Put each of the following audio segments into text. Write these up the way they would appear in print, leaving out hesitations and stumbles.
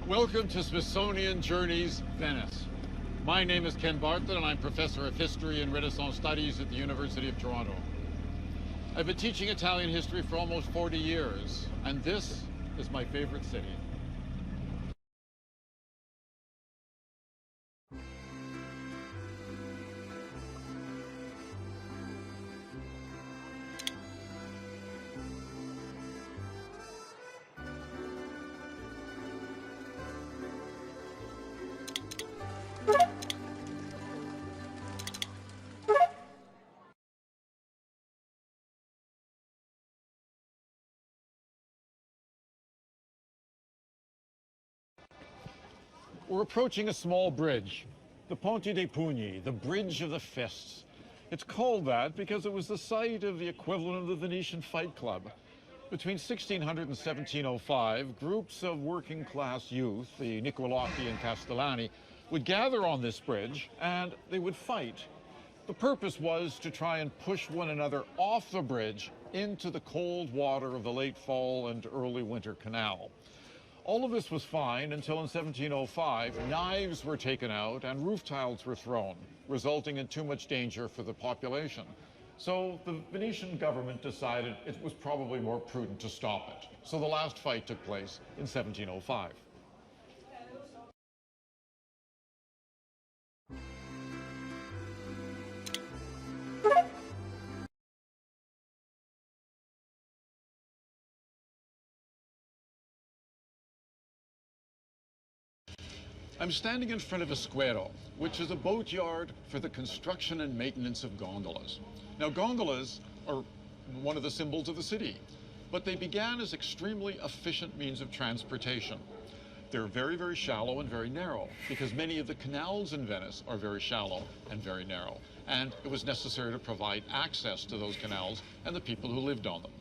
Welcome to Smithsonian Journeys, Venice. My name is Ken Bartlett, and I'm Professor of History and Renaissance Studies at the University of Toronto. I've been teaching Italian history for almost 40 years, and this is my favorite city. We're approaching a small bridge, the Ponte dei Pugni, the Bridge of the Fists. It's called that because it was the site of the equivalent of the Venetian Fight Club. Between 1600 and 1705, groups of working class youth, the Nicolacchi and Castellani, would gather on this bridge and they would fight. The purpose was to try and push one another off the bridge into the cold water of the late fall and early winter canal. All of this was fine until in 1705, knives were taken out and roof tiles were thrown, resulting in too much danger for the population. So the Venetian government decided it was probably more prudent to stop it. So the last fight took place in 1705. I'm standing in front of a squero, which is a boatyard for the construction and maintenance of gondolas. Now, gondolas are one of the symbols of the city, but they began as extremely efficient means of transportation. They're very, very shallow and very narrow, because many of the canals in Venice are very shallow and very narrow, and it was necessary to provide access to those canals and the people who lived on them.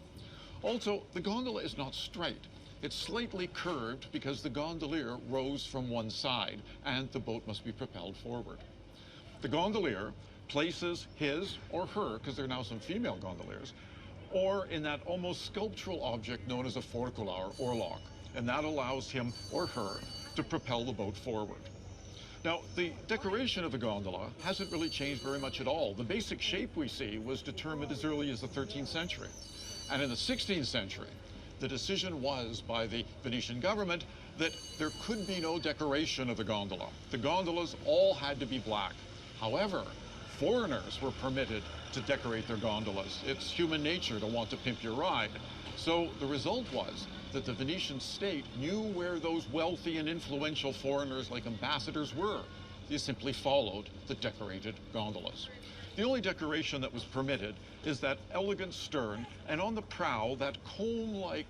Also, the gondola is not straight. It's slightly curved because the gondolier rows from one side and the boat must be propelled forward. The gondolier places his or her, because there are now some female gondoliers, or in that almost sculptural object known as a forcula or oarlock, and that allows him or her to propel the boat forward. Now, the decoration of the gondola hasn't really changed very much at all. The basic shape we see was determined as early as the 13th century. And in the 16th century, the decision was by the Venetian government that there could be no decoration of the gondola. The gondolas all had to be black. However, foreigners were permitted to decorate their gondolas. It's human nature to want to pimp your ride. So the result was that the Venetian state knew where those wealthy and influential foreigners like ambassadors were. They simply followed the decorated gondolas. The only decoration that was permitted is that elegant stern, and on the prow, that comb-like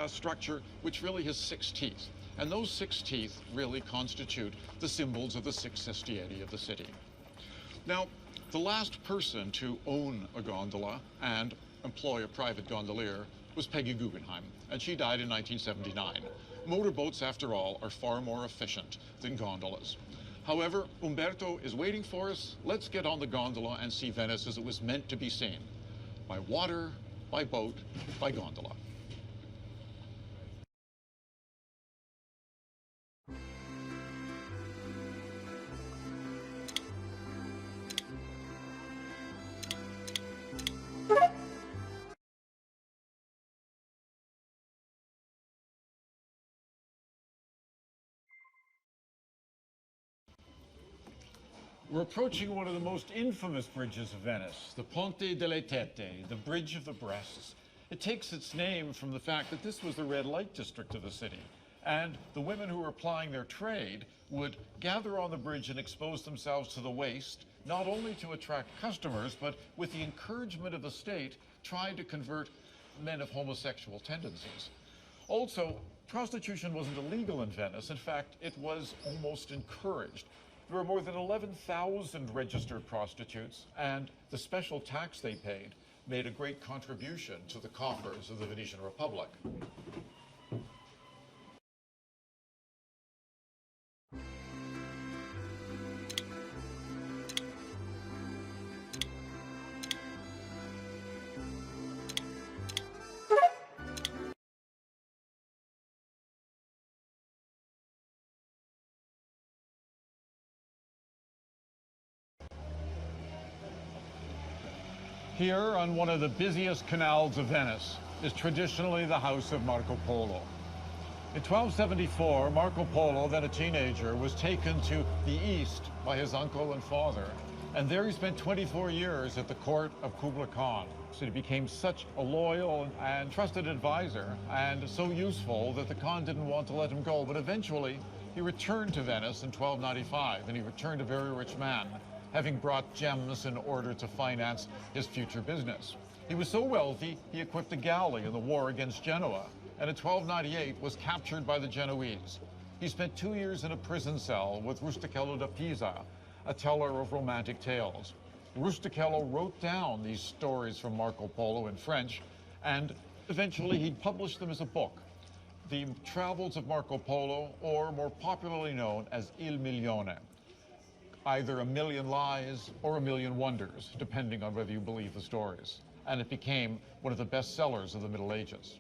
structure, which really has 6 teeth. And those 6 teeth really constitute the symbols of the 6 sestieri of the city. Now, the last person to own a gondola and employ a private gondolier was Peggy Guggenheim, and she died in 1979. Motorboats, after all, are far more efficient than gondolas. However, Umberto is waiting for us. Let's get on the gondola and see Venice as it was meant to be seen. By water, by boat, by gondola. We're approaching one of the most infamous bridges of Venice, the Ponte delle Tette, the Bridge of the Breasts. It takes its name from the fact that this was the red light district of the city. And the women who were applying their trade would gather on the bridge and expose themselves to the waist, not only to attract customers, but with the encouragement of the state, trying to convert men of homosexual tendencies. Also, prostitution wasn't illegal in Venice. In fact, it was almost encouraged. There were more than 11,000 registered prostitutes, and the special tax they paid made a great contribution to the coffers of the Venetian Republic. Here, on one of the busiest canals of Venice, is traditionally the house of Marco Polo. In 1274, Marco Polo, then a teenager, was taken to the east by his uncle and father, and there he spent 24 years at the court of Kublai Khan. So he became such a loyal and trusted advisor, and so useful that the Khan didn't want to let him go. But eventually, he returned to Venice in 1295, and he returned a very rich man, having brought gems in order to finance his future business. He was so wealthy, he equipped a galley in the war against Genoa, and in 1298 was captured by the Genoese. He spent 2 years in a prison cell with Rustichello da Pisa, a teller of romantic tales. Rustichello wrote down these stories from Marco Polo in French, and eventually he published them as a book, The Travels of Marco Polo, or more popularly known as Il Milione, either A Million Lies or A Million Wonders, depending on whether you believe the stories. And it became one of the best sellers of the Middle Ages.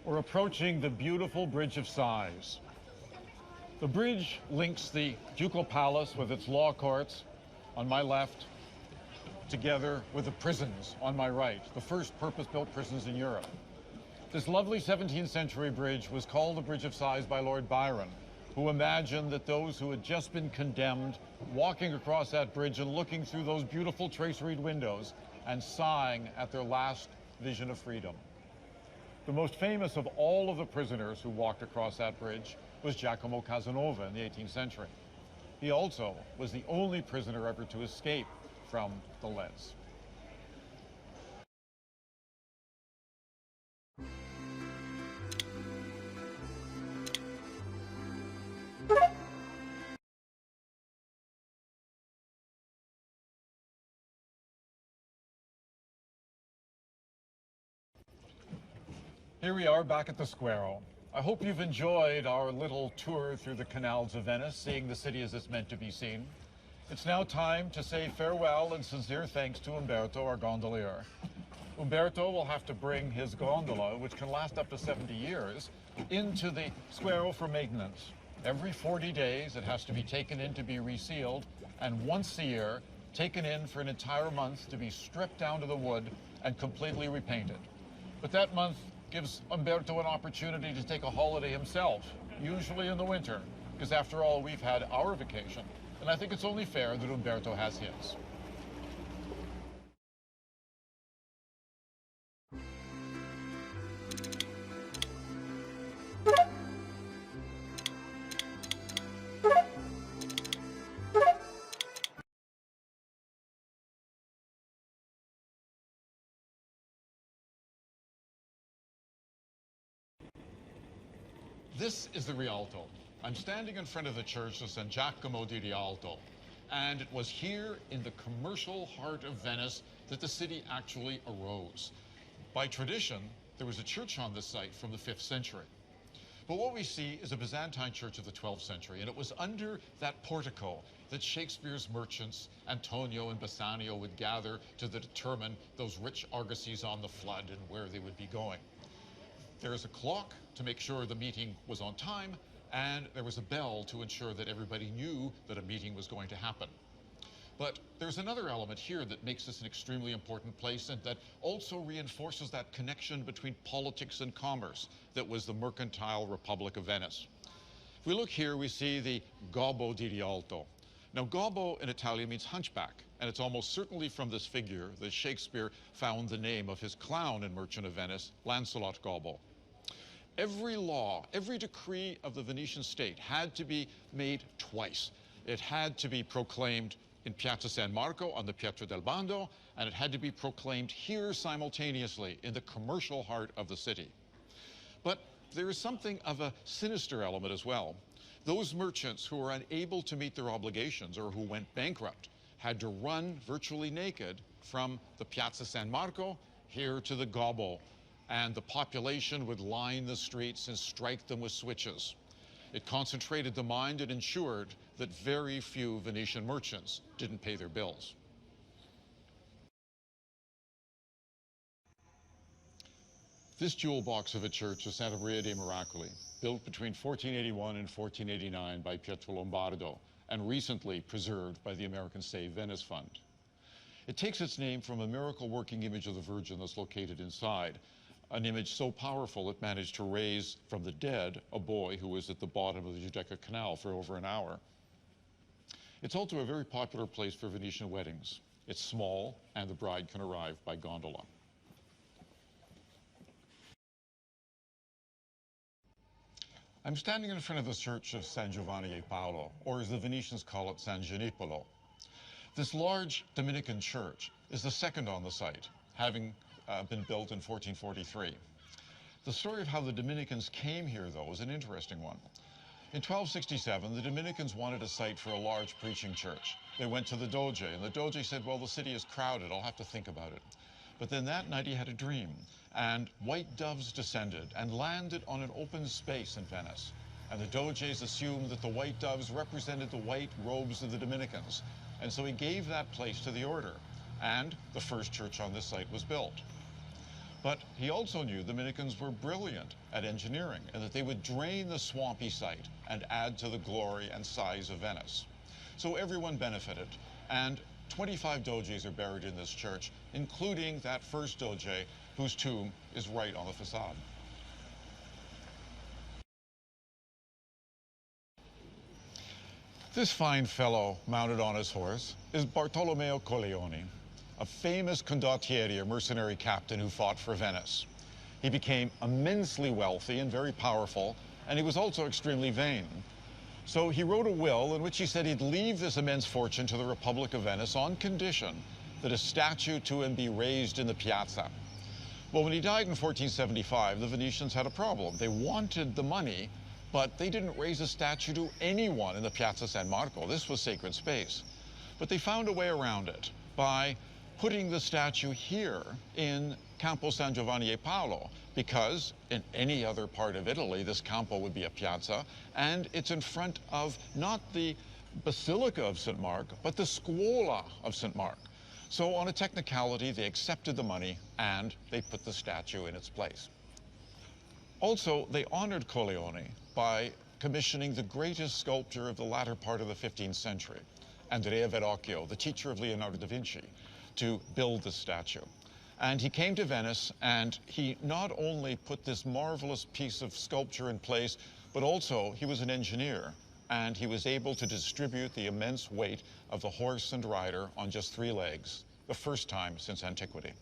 We're approaching the beautiful Bridge of Sighs. The bridge links the Ducal Palace with its law courts on my left, together with the prisons on my right, the first purpose-built prisons in Europe. This lovely 17th century bridge was called the Bridge of Sighs by Lord Byron, who imagined that those who had just been condemned walking across that bridge and looking through those beautiful traceried windows and sighing at their last vision of freedom. The most famous of all of the prisoners who walked across that bridge was Giacomo Casanova in the 18th century. He also was the only prisoner ever to escape from the leads. Here we are back at the Square. I hope you've enjoyed our little tour through the canals of Venice, seeing the city as it's meant to be seen. It's now time to say farewell and sincere thanks to Umberto, our gondolier. Umberto will have to bring his gondola, which can last up to 70 years, into the Square for maintenance. Every 40 days, it has to be taken in to be resealed, and once a year, taken in for an entire month to be stripped down to the wood and completely repainted. But that month gives Umberto an opportunity to take a holiday himself, usually in the winter, because after all, we've had our vacation, and I think it's only fair that Umberto has his. This is the Rialto. I'm standing in front of the church of San Giacomo di Rialto, and it was here in the commercial heart of Venice that the city actually arose. By tradition, there was a church on this site from the 5th century. But what we see is a Byzantine church of the 12th century, and it was under that portico that Shakespeare's merchants, Antonio and Bassanio, would gather to determine those rich argosies on the flood and where they would be going. There is a clock to make sure the meeting was on time, and there was a bell to ensure that everybody knew that a meeting was going to happen. But there's another element here that makes this an extremely important place and that also reinforces that connection between politics and commerce that was the mercantile Republic of Venice. If we look here, we see the Gobbo di Rialto. Now, Gobbo in Italian means hunchback, and it's almost certainly from this figure that Shakespeare found the name of his clown in Merchant of Venice, Lancelot Gobbo. Every law, every decree of the Venetian state had to be made twice. It had to be proclaimed in Piazza San Marco on the Pietro del Bando, and it had to be proclaimed here simultaneously in the commercial heart of the city. But there is something of a sinister element as well. Those merchants who were unable to meet their obligations or who went bankrupt had to run virtually naked from the Piazza San Marco here to the Gobbo, and the population would line the streets and strike them with switches. It concentrated the mind and ensured that very few Venetian merchants didn't pay their bills. This jewel box of a church is Santa Maria dei Miracoli, built between 1481 and 1489 by Pietro Lombardo, and recently preserved by the American Save Venice Fund. It takes its name from a miracle working image of the Virgin that's located inside, an image so powerful it managed to raise from the dead a boy who was at the bottom of the Giudecca Canal for over an hour. It's also a very popular place for Venetian weddings. It's small, and the bride can arrive by gondola. I'm standing in front of the church of San Giovanni e Paolo, or as the Venetians call it, San Gianicolo. This large Dominican church is the second on the site, having been built in 1443. The story of how the Dominicans came here, though, is an interesting one. In 1267, the Dominicans wanted a site for a large preaching church. They went to the Doge, and the Doge said, well, the city is crowded, I'll have to think about it. But then that night he had a dream, and white doves descended and landed on an open space in Venice. And the Doges assumed that the white doves represented the white robes of the Dominicans. And so he gave that place to the order, and the first church on this site was built. But he also knew the Dominicans were brilliant at engineering and that they would drain the swampy site and add to the glory and size of Venice. So everyone benefited, and 25 Doges are buried in this church, including that first Doge whose tomb is right on the facade. This fine fellow mounted on his horse is Bartolomeo Colleoni, a famous condottieri, or mercenary captain who fought for Venice. He became immensely wealthy and very powerful, and he was also extremely vain. So he wrote a will in which he said he'd leave this immense fortune to the Republic of Venice on condition that a statue to him be raised in the piazza. Well, when he died in 1475, the Venetians had a problem. They wanted the money, but they didn't raise a statue to anyone in the Piazza San Marco. This was sacred space. But they found a way around it by putting the statue here in Campo San Giovanni e Paolo, because in any other part of Italy, this Campo would be a piazza, and it's in front of not the Basilica of St. Mark, but the Scuola of St. Mark. So on a technicality, they accepted the money and they put the statue in its place. Also, they honored Colleoni by commissioning the greatest sculptor of the latter part of the 15th century, Andrea Verrocchio, the teacher of Leonardo da Vinci, to build the statue. And he came to Venice, and he not only put this marvelous piece of sculpture in place, but also he was an engineer, and he was able to distribute the immense weight of the horse and rider on just 3 legs, the first time since antiquity.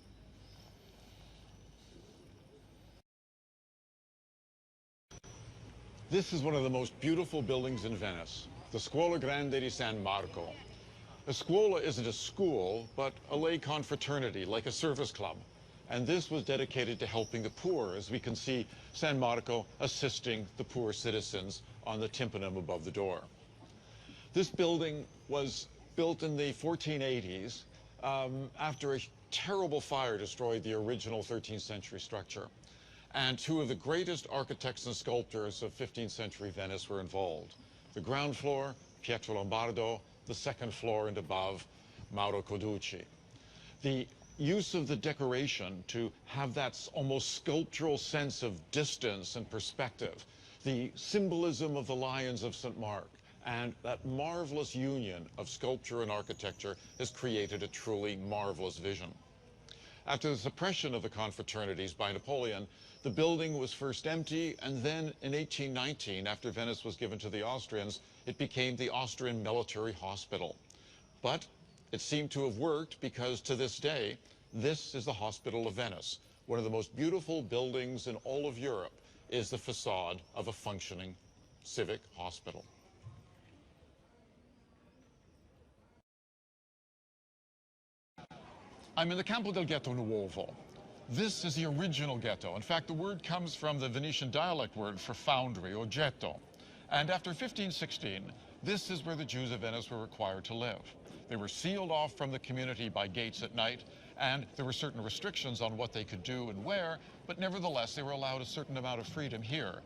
This is one of the most beautiful buildings in Venice, the Scuola Grande di San Marco. A scuola isn't a school, but a lay confraternity, like a service club. And this was dedicated to helping the poor, as we can see San Marco assisting the poor citizens on the tympanum above the door. This building was built in the 1480s after a terrible fire destroyed the original 13th century structure. And 2 of the greatest architects and sculptors of 15th century Venice were involved. The ground floor, Pietro Lombardo; the second floor and above, Mauro Coducci. The use of the decoration to have that almost sculptural sense of distance and perspective, the symbolism of the lions of St. Mark, and that marvelous union of sculpture and architecture has created a truly marvelous vision. After the suppression of the confraternities by Napoleon, the building was first empty, and then in 1819, after Venice was given to the Austrians, it became the Austrian Military Hospital. But it seemed to have worked, because to this day, this is the Hospital of Venice. One of the most beautiful buildings in all of Europe is the facade of a functioning civic hospital. I'm in the Campo del Ghetto Nuovo. This is the original ghetto. In fact, the word comes from the Venetian dialect word for foundry, or ghetto. And after 1516, this is where the Jews of Venice were required to live. They were sealed off from the community by gates at night, and there were certain restrictions on what they could do and where, but nevertheless, they were allowed a certain amount of freedom here.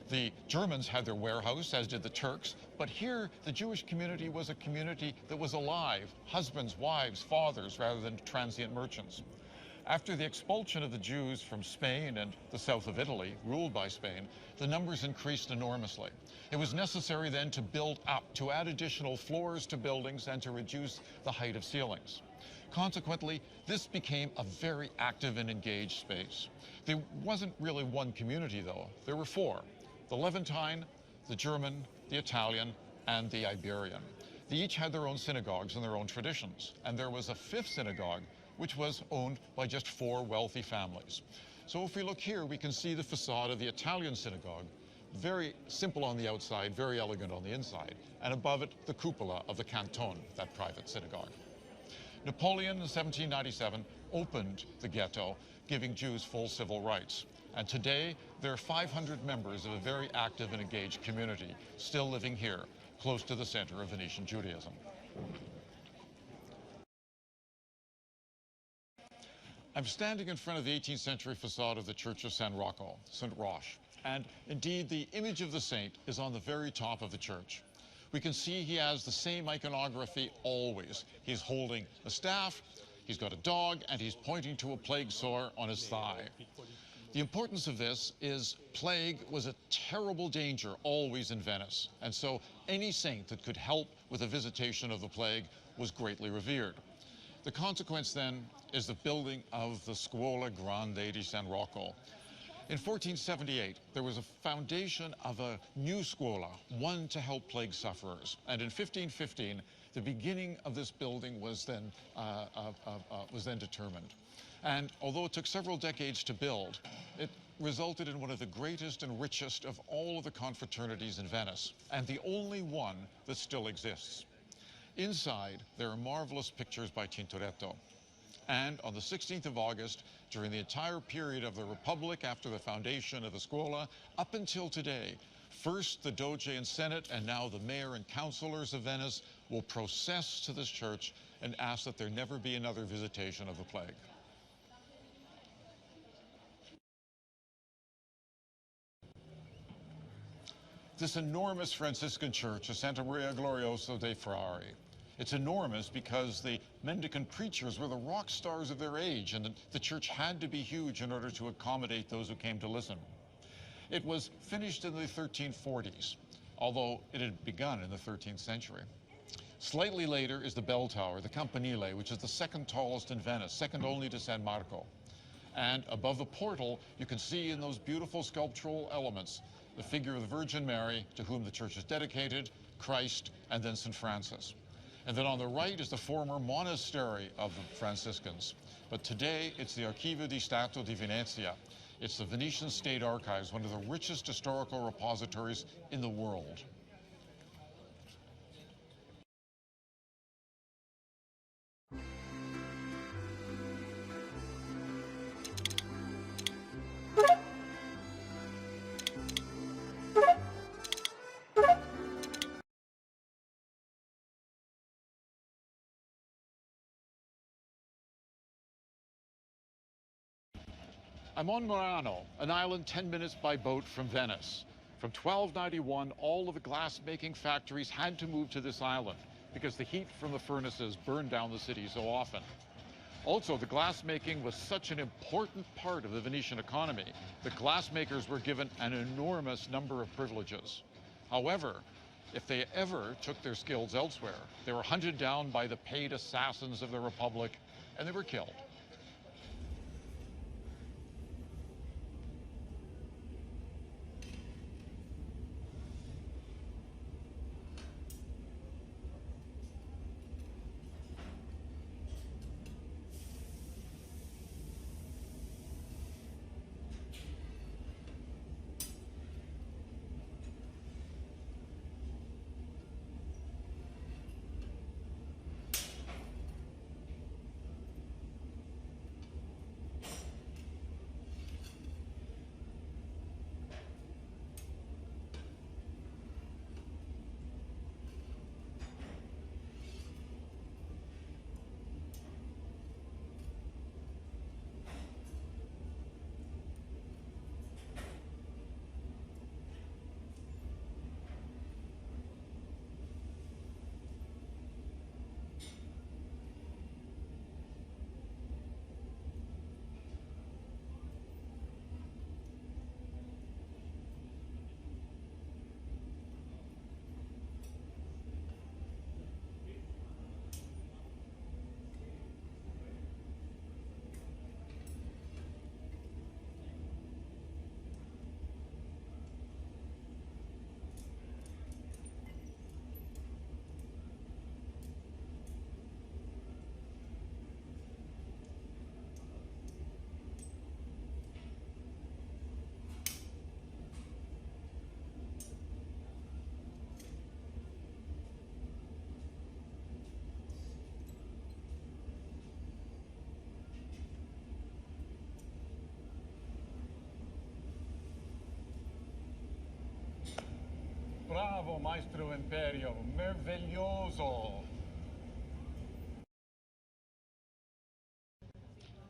The Germans had their warehouse, as did the Turks, but here the Jewish community was a community that was alive, husbands, wives, fathers, rather than transient merchants. After the expulsion of the Jews from Spain and the south of Italy, ruled by Spain, the numbers increased enormously. It was necessary then to build up, to add additional floors to buildings and to reduce the height of ceilings. Consequently, this became a very active and engaged space. There wasn't really one community, though. There were four: the Levantine, the German, the Italian, and the Iberian. They each had their own synagogues and their own traditions, and there was a fifth synagogue which was owned by just four wealthy families. So if we look here, we can see the facade of the Italian synagogue, very simple on the outside, very elegant on the inside, and above it, the cupola of the Canton, that private synagogue. Napoleon in 1797 opened the ghetto, giving Jews full civil rights. And today, there are 500 members of a very active and engaged community still living here, close to the center of Venetian Judaism. I'm standing in front of the 18th century facade of the Church of San Rocco, St. Roch, and indeed the image of the saint is on the very top of the church. We can see he has the same iconography always. He's holding a staff, he's got a dog, and he's pointing to a plague sore on his thigh. The importance of this is plague was a terrible danger always in Venice, and so any saint that could help with the visitation of the plague was greatly revered. The consequence then is the building of the Scuola Grande di San Rocco. In 1478, there was a foundation of a new scuola, one to help plague sufferers. And in 1515, the beginning of this building was then determined. And although it took several decades to build, it resulted in one of the greatest and richest of all of the confraternities in Venice, and the only one that still exists. Inside, there are marvelous pictures by Tintoretto. And on the 16th of August, during the entire period of the Republic after the foundation of the Scuola, up until today, first the Doge and Senate, and now the mayor and councilors of Venice will process to this church and ask that there never be another visitation of the plague. This enormous Franciscan church is Santa Maria Gloriosa dei Frari. It's enormous because the mendicant preachers were the rock stars of their age, and the church had to be huge in order to accommodate those who came to listen. It was finished in the 1340s, although it had begun in the 13th century. Slightly later is the bell tower, the Campanile, which is the second tallest in Venice, second only to San Marco. And above the portal, you can see in those beautiful sculptural elements the figure of the Virgin Mary, to whom the church is dedicated, Christ, and then St. Francis. And then on the right is the former monastery of the Franciscans. But today, it's the Archivio di Stato di Venezia. It's the Venetian State Archives, one of the richest historical repositories in the world. I'm on Murano, an island 10 minutes by boat from Venice. From 1291, all of the glass-making factories had to move to this island because the heat from the furnaces burned down the city so often. Also, the glass-making was such an important part of the Venetian economy that glassmakers were given an enormous number of privileges. However, if they ever took their skills elsewhere, they were hunted down by the paid assassins of the Republic, and they were killed. Maestro Imperio, meraviglioso.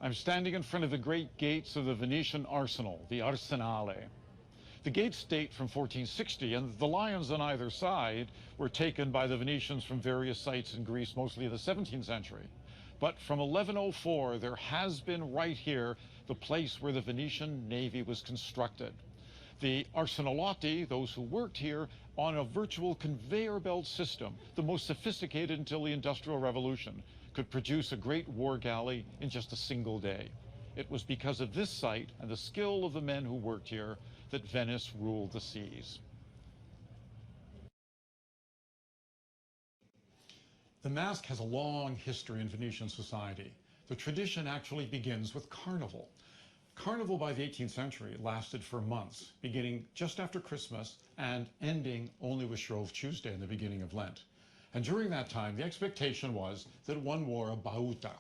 I'm standing in front of the great gates of the Venetian arsenal, the Arsenale. The gates date from 1460, and the lions on either side were taken by the Venetians from various sites in Greece, mostly in the 17th century. But from 1104, there has been right here the place where the Venetian navy was constructed. The Arsenalotti, those who worked here, on a virtual conveyor belt system, the most sophisticated until the Industrial Revolution, could produce a great war galley in just a single day. It was because of this site and the skill of the men who worked here that Venice ruled the seas. The mask has a long history in Venetian society. The tradition actually begins with Carnival. Carnival by the 18th century lasted for months, beginning just after Christmas and ending only with Shrove Tuesday in the beginning of Lent. And during that time, the expectation was that one wore a bauta.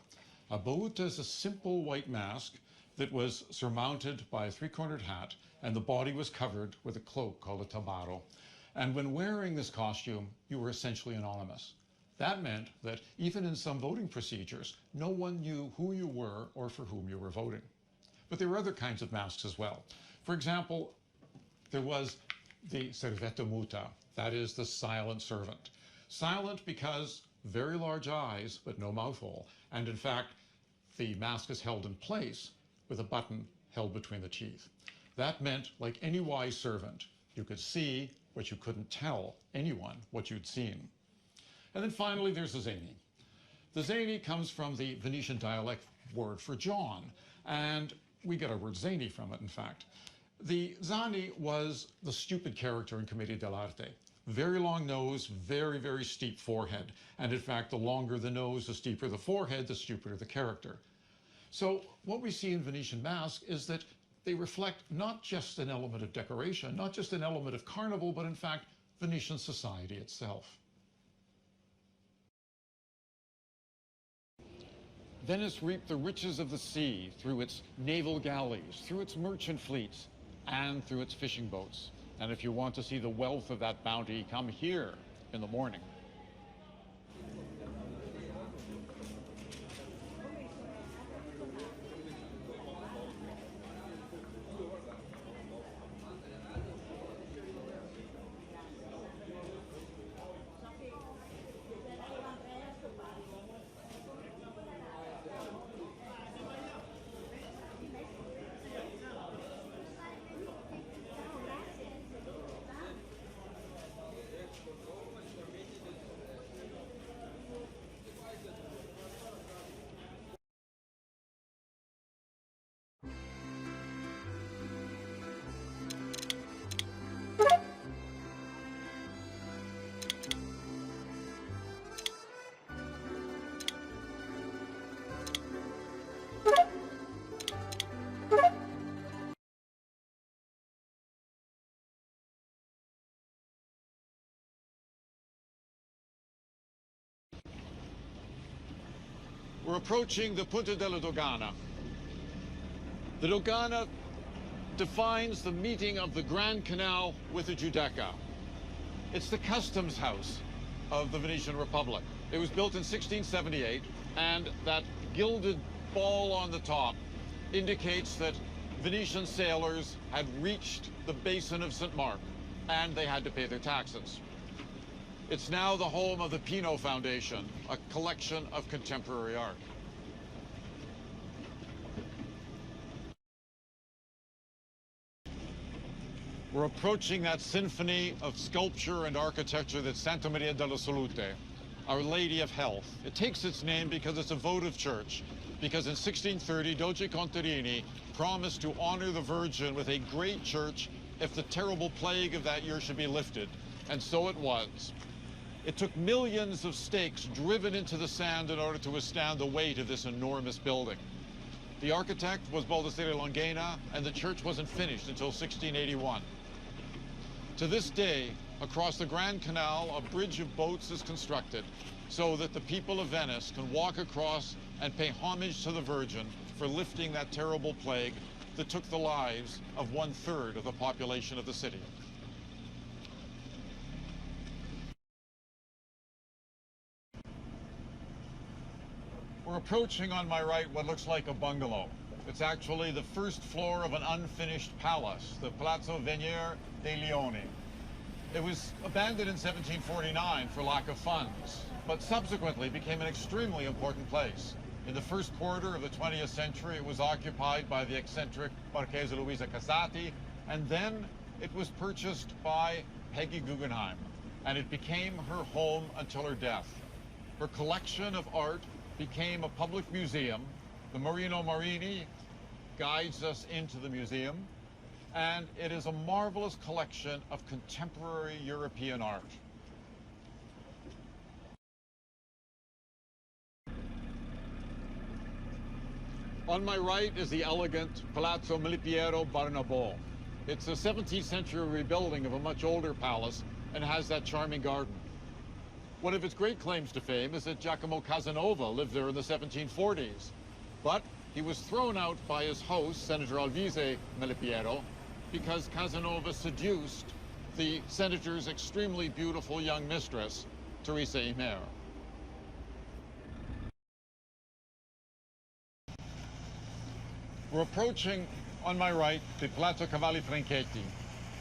A bauta is a simple white mask that was surmounted by a three-cornered hat, and the body was covered with a cloak called a tabaro. And when wearing this costume, you were essentially anonymous. That meant that even in some voting procedures, no one knew who you were or for whom you were voting. But there were other kinds of masks as well. For example, there was the servetta muta, that is the silent servant. Silent because very large eyes, but no mouth hole. And in fact, the mask is held in place with a button held between the teeth. That meant, like any wise servant, you could see, but you couldn't tell anyone what you'd seen. And then finally, there's the zany. The zany comes from the Venetian dialect word for John, and we get our word zany from it, in fact. The zani was the stupid character in Commedia dell'arte. Very long nose, very, very steep forehead. And in fact, the longer the nose, the steeper the forehead, the stupider the character. So what we see in Venetian masks is that they reflect not just an element of decoration, not just an element of carnival, but in fact, Venetian society itself. Venice reaped the riches of the sea through its naval galleys, through its merchant fleets, and through its fishing boats. And if you want to see the wealth of that bounty, come here in the morning. We're approaching the Punta della Dogana. The Dogana defines the meeting of the Grand Canal with the Giudecca. It's the customs house of the Venetian Republic. It was built in 1678, and that gilded ball on the top indicates that Venetian sailors had reached the basin of St. Mark, and they had to pay their taxes. It's now the home of the Pino Foundation, a collection of contemporary art. We're approaching that symphony of sculpture and architecture that's Santa Maria della Salute, Our Lady of Health. It takes its name because it's a votive church, because in 1630, Doge Contarini promised to honor the Virgin with a great church if the terrible plague of that year should be lifted, and so it was. It took millions of stakes driven into the sand in order to withstand the weight of this enormous building. The architect was Baldassare Longhena, and the church wasn't finished until 1681. To this day, across the Grand Canal, a bridge of boats is constructed so that the people of Venice can walk across and pay homage to the Virgin for lifting that terrible plague that took the lives of 1/3 of the population of the city. We're approaching on my right what looks like a bungalow. It's actually the first floor of an unfinished palace, the Palazzo Venier dei Leoni. It was abandoned in 1749 for lack of funds, but subsequently became an extremely important place. In the first quarter of the 20th century, it was occupied by the eccentric Marchesa Luisa Casati, and then it was purchased by Peggy Guggenheim, and it became her home until her death. Her collection of art became a public museum. The Marino Marini guides us into the museum, and it is a marvelous collection of contemporary European art. On my right is the elegant Palazzo Malipiero Barnabo. It's a 17th century rebuilding of a much older palace and has that charming garden. One of its great claims to fame is that Giacomo Casanova lived there in the 1740s. But he was thrown out by his host, Senator Alvise Malipiero, because Casanova seduced the senator's extremely beautiful young mistress, Teresa Imer. We're approaching, on my right, the Palazzo Cavalli Franchetti.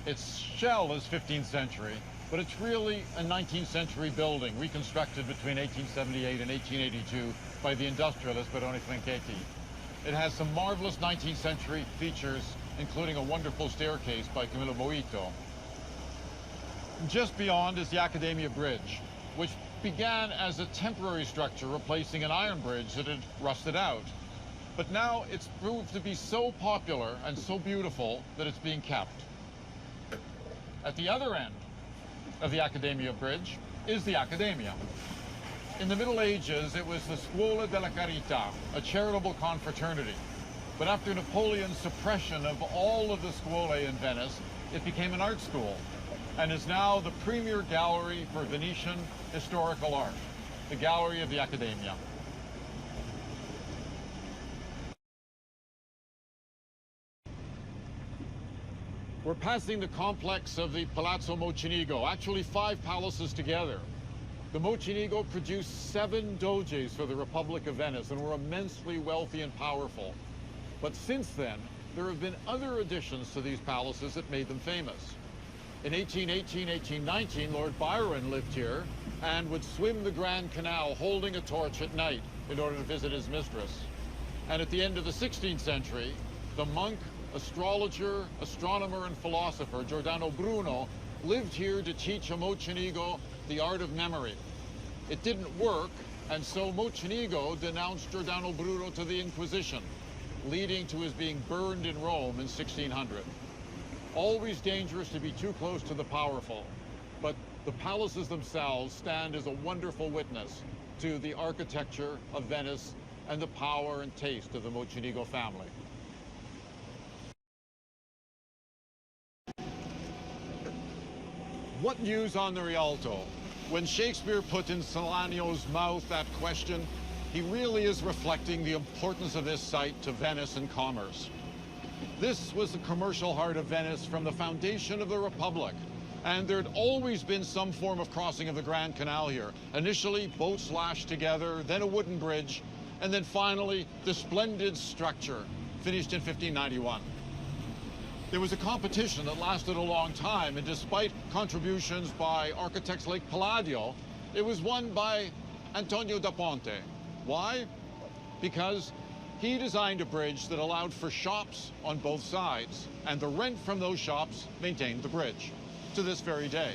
Its shell is 15th century, but it's really a 19th century building reconstructed between 1878 and 1882 by the industrialist Barone Franchetti. It has some marvelous 19th century features, including a wonderful staircase by Camillo Boito. Just beyond is the Accademia Bridge, which began as a temporary structure replacing an iron bridge that had rusted out. But now it's proved to be so popular and so beautiful that it's being kept. At the other end of the Accademia Bridge is the Accademia. In the Middle Ages, it was the Scuola della Carità, a charitable confraternity. But after Napoleon's suppression of all of the scuole in Venice, it became an art school and is now the premier gallery for Venetian historical art, the Gallery of the Accademia. We're passing the complex of the Palazzo Mocenigo, actually 5 palaces together. The Mocenigo produced 7 doges for the Republic of Venice and were immensely wealthy and powerful. But since then, there have been other additions to these palaces that made them famous. In 1818, 1819, Lord Byron lived here and would swim the Grand Canal holding a torch at night in order to visit his mistress. And at the end of the 16th century, the monk, astrologer, astronomer, and philosopher Giordano Bruno lived here to teach a Mocenigo the art of memory. It didn't work, and so Mocenigo denounced Giordano Bruno to the Inquisition, leading to his being burned in Rome in 1600. Always dangerous to be too close to the powerful, but the palaces themselves stand as a wonderful witness to the architecture of Venice and the power and taste of the Mocenigo family. What news on the Rialto? When Shakespeare put in Salanio's mouth that question, he really is reflecting the importance of this site to Venice and commerce. This was the commercial heart of Venice from the foundation of the Republic, and there had always been some form of crossing of the Grand Canal here. Initially, boats lashed together, then a wooden bridge, and then finally, the splendid structure, finished in 1591. There was a competition that lasted a long time, and despite contributions by architects like Palladio, it was won by Antonio da Ponte. Why? Because he designed a bridge that allowed for shops on both sides, and the rent from those shops maintained the bridge to this very day.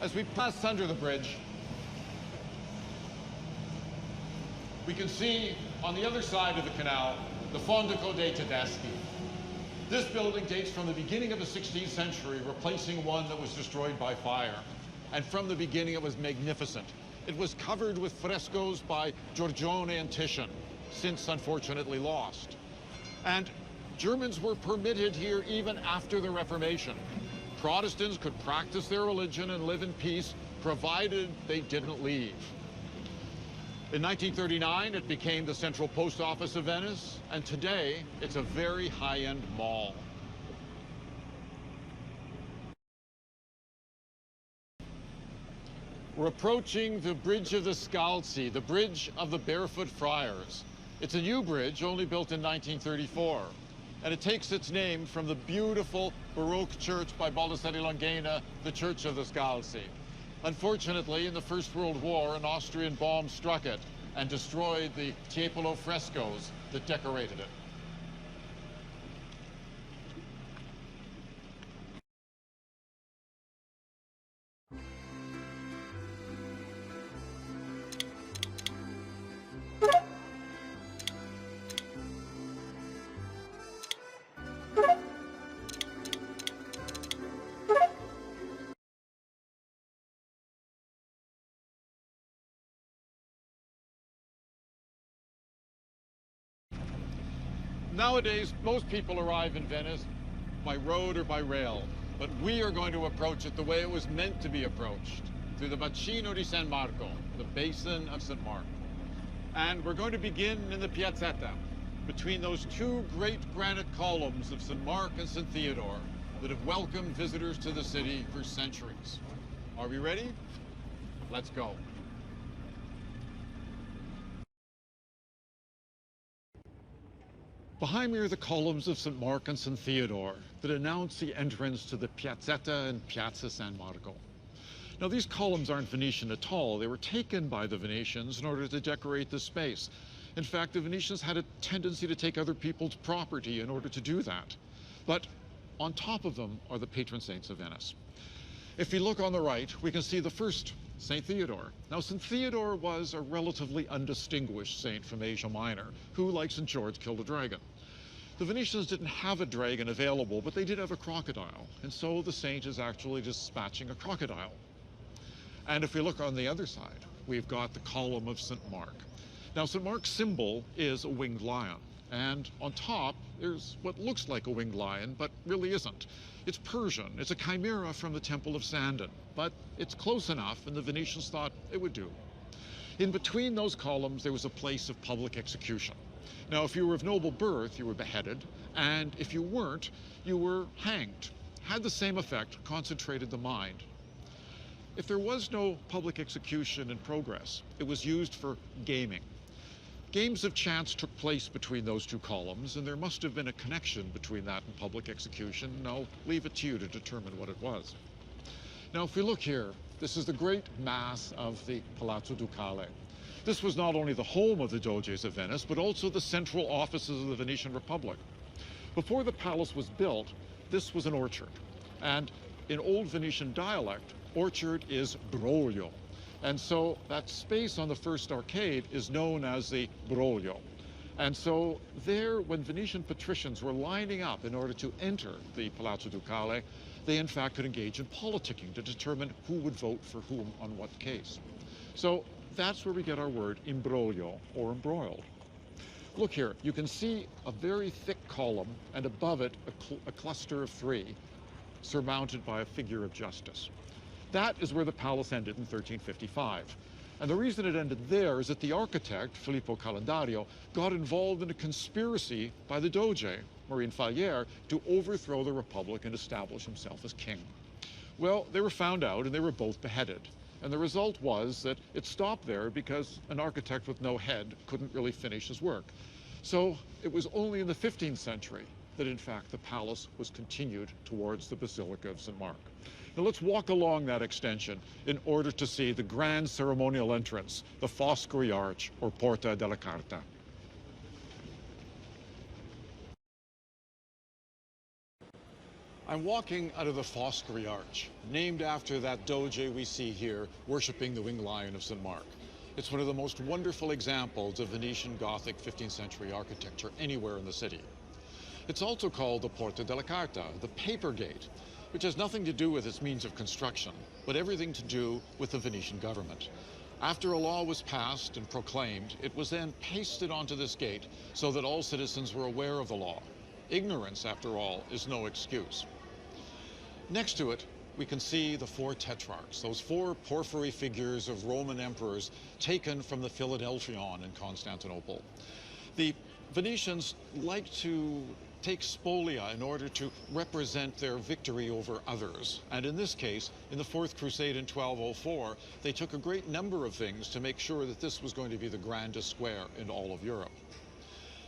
As we pass under the bridge, we can see on the other side of the canal the Fondaco dei Tedeschi. This building dates from the beginning of the 16th century, replacing one that was destroyed by fire. And from the beginning, it was magnificent. It was covered with frescoes by Giorgione and Titian, since unfortunately lost. And Germans were permitted here even after the Reformation. Protestants could practice their religion and live in peace, provided they didn't leave. In 1939, it became the Central Post Office of Venice, and today, it's a very high-end mall. We're approaching the Bridge of the Scalzi, the Bridge of the Barefoot Friars. It's a new bridge, only built in 1934. And it takes its name from the beautiful Baroque church by Baldassarre Longhena, the Church of the Scalzi. Unfortunately, in the First World War, an Austrian bomb struck it and destroyed the Tiepolo frescoes that decorated it. Nowadays, most people arrive in Venice by road or by rail, but we are going to approach it the way it was meant to be approached, through the Bacino di San Marco, the Basin of St. Mark. And we're going to begin in the Piazzetta, between those two great granite columns of St. Mark and St. Theodore that have welcomed visitors to the city for centuries. Are we ready? Let's go. Behind me are the columns of St. Mark and St. Theodore that announce the entrance to the Piazzetta and Piazza San Marco. Now, these columns aren't Venetian at all. They were taken by the Venetians in order to decorate the space. In fact, the Venetians had a tendency to take other people's property in order to do that. But on top of them are the patron saints of Venice. If we look on the right, we can see the first, St. Theodore. Now, St. Theodore was a relatively undistinguished saint from Asia Minor, who, like St. George, killed a dragon. The Venetians didn't have a dragon available, but they did have a crocodile, and so the saint is actually dispatching a crocodile. And if we look on the other side, we've got the column of St. Mark. Now, St. Mark's symbol is a winged lion, and on top, there's what looks like a winged lion, but really isn't. It's Persian. It's a chimera from the Temple of Sandon, but it's close enough, and the Venetians thought it would do. In between those columns, there was a place of public execution. Now, if you were of noble birth, you were beheaded, and if you weren't, you were hanged. Had the same effect, concentrated the mind. If there was no public execution in progress, it was used for gaming. Games of chance took place between those two columns, and there must have been a connection between that and public execution, and I'll leave it to you to determine what it was. Now, if we look here, this is the great mass of the Palazzo Ducale. This was not only the home of the Doges of Venice, but also the central offices of the Venetian Republic. Before the palace was built, this was an orchard. And in Old Venetian dialect, orchard is broglio. And so that space on the first arcade is known as the broglio. And so there, when Venetian patricians were lining up in order to enter the Palazzo Ducale, they in fact could engage in politicking to determine who would vote for whom on what case. So that's where we get our word imbroglio, or embroiled. Look here, you can see a very thick column, and above it a cluster of three, surmounted by a figure of justice. That is where the palace ended in 1355. And the reason it ended there is that the architect, Filippo Calendario, got involved in a conspiracy by the Doge, Marine Falier, to overthrow the Republic and establish himself as king. Well, they were found out and they were both beheaded. And the result was that it stopped there because an architect with no head couldn't really finish his work. So it was only in the 15th century that, in fact, the palace was continued towards the Basilica of St. Mark. Now let's walk along that extension in order to see the grand ceremonial entrance, the Foscari Arch, or Porta della Carta. I'm walking out of the Foscari Arch, named after that Doge we see here, worshiping the winged lion of St. Mark. It's one of the most wonderful examples of Venetian Gothic 15th century architecture anywhere in the city. It's also called the Porta della Carta, the paper gate, which has nothing to do with its means of construction, but everything to do with the Venetian government. After a law was passed and proclaimed, it was then pasted onto this gate so that all citizens were aware of the law. Ignorance, after all, is no excuse. Next to it, we can see the four tetrarchs, those four porphyry figures of Roman emperors taken from the Philadelphion in Constantinople. The Venetians like to take spolia in order to represent their victory over others. And in this case, in the Fourth Crusade in 1204, they took a great number of things to make sure that this was going to be the grandest square in all of Europe.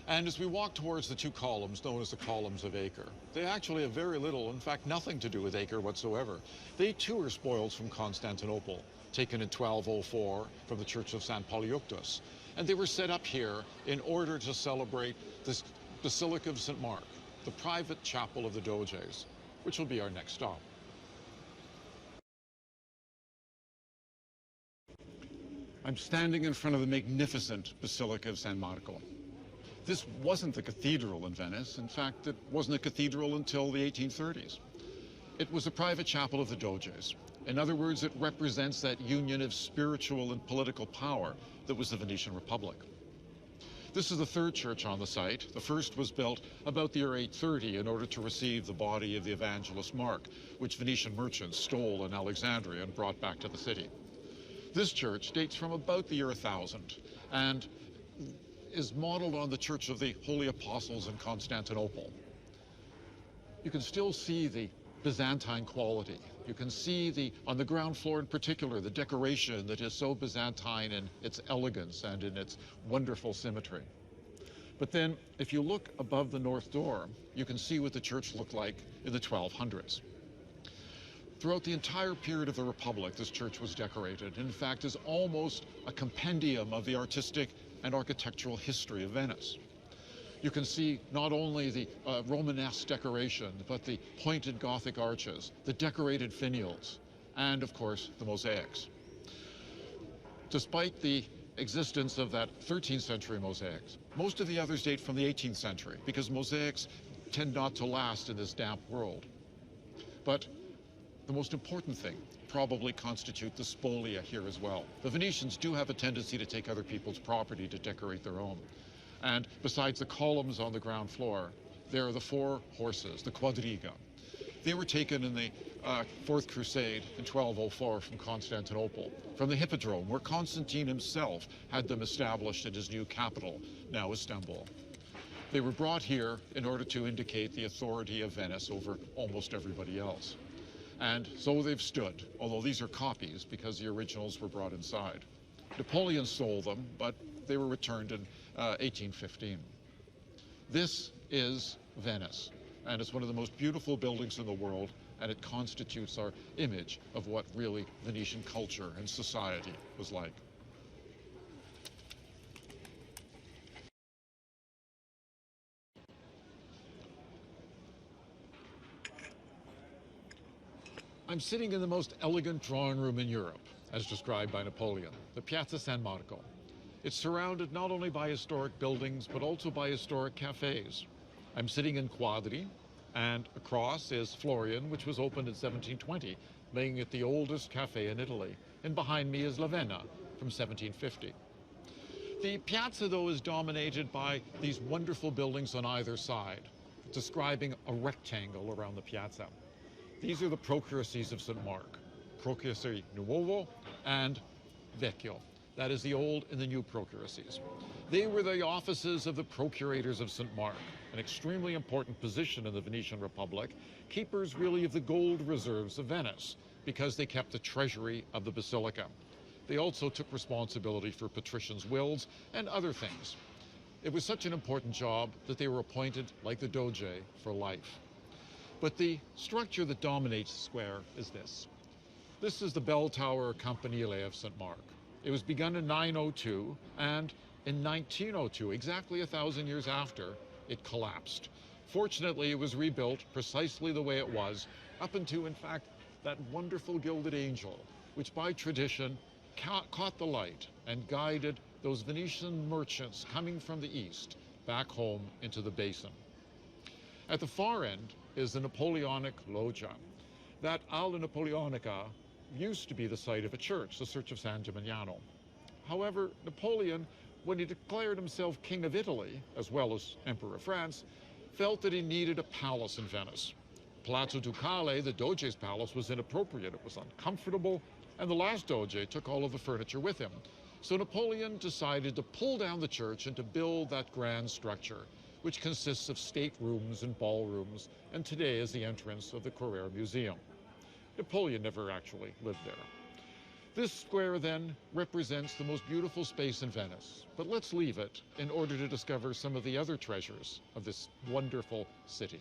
And as we walk towards the two columns, known as the columns of Acre, they actually have very little, in fact, nothing to do with Acre whatsoever. They too are spoils from Constantinople, taken in 1204 from the Church of St. Polyeuctus. And they were set up here in order to celebrate this Basilica of St. Mark, the private chapel of the Doges, which will be our next stop. I'm standing in front of the magnificent Basilica of San Marco. This wasn't the cathedral in Venice. In fact, it wasn't a cathedral until the 1830s. It was a private chapel of the Doges. In other words, it represents that union of spiritual and political power that was the Venetian Republic. This is the third church on the site. The first was built about the year 830 in order to receive the body of the evangelist Mark, which Venetian merchants stole in Alexandria and brought back to the city. This church dates from about the year 1000 and is modeled on the Church of the Holy Apostles in Constantinople. You can still see the Byzantine quality. You can see on the ground floor in particular, the decoration that is so Byzantine in its elegance and in its wonderful symmetry. But then, if you look above the north door, you can see what the church looked like in the 1200s. Throughout the entire period of the Republic, this church was decorated. In fact, is almost a compendium of the artistic and architectural history of Venice. You can see not only the Romanesque decoration, but the pointed Gothic arches, the decorated finials, and of course, the mosaics. Despite the existence of that 13th century mosaics, most of the others date from the 18th century because mosaics tend not to last in this damp world. But the most important thing probably constitute the spolia here as well. The Venetians do have a tendency to take other people's property to decorate their own. And besides the columns on the ground floor, there are the four horses, the quadriga. They were taken in the Fourth Crusade in 1204 from Constantinople, from the Hippodrome, where Constantine himself had them established in his new capital, now Istanbul. They were brought here in order to indicate the authority of Venice over almost everybody else. And so they've stood, although these are copies because the originals were brought inside. Napoleon stole them, but they were returned in 1815. This is Venice, and it's one of the most beautiful buildings in the world, and it constitutes our image of what really Venetian culture and society was like. I'm sitting in the most elegant drawing room in Europe, as described by Napoleon, the Piazza San Marco. It's surrounded not only by historic buildings, but also by historic cafes. I'm sitting in Quadri, and across is Florian, which was opened in 1720, making it the oldest cafe in Italy. And behind me is Lavenna from 1750. The piazza, though, is dominated by these wonderful buildings on either side, describing a rectangle around the piazza. These are the procuracies of St. Mark, Procuracy Nuovo and Vecchio. That is the old and the new procuracies. They were the offices of the procurators of St. Mark, an extremely important position in the Venetian Republic, keepers really of the gold reserves of Venice, because they kept the treasury of the basilica. They also took responsibility for patricians' wills and other things. It was such an important job that they were appointed, like the Doge, for life. But the structure that dominates the square is this. This is the bell tower Campanile of St. Mark. It was begun in 902, and in 1902, exactly 1,000 years after, it collapsed. Fortunately, it was rebuilt precisely the way it was, up into, in fact, that wonderful gilded angel, which by tradition caught the light and guided those Venetian merchants coming from the east back home into the basin. At the far end is the Napoleonic Loggia. That Ala Napoleonica used to be the site of a church, the Church of San Gimignano. However, Napoleon, when he declared himself King of Italy, as well as Emperor of France, felt that he needed a palace in Venice. Palazzo Ducale, the Doge's palace, was inappropriate. It was uncomfortable, and the last Doge took all of the furniture with him. So Napoleon decided to pull down the church and to build that grand structure, which consists of staterooms and ballrooms, and today is the entrance of the Correr Museum. Napoleon never actually lived there. This square, then, represents the most beautiful space in Venice, but let's leave it in order to discover some of the other treasures of this wonderful city.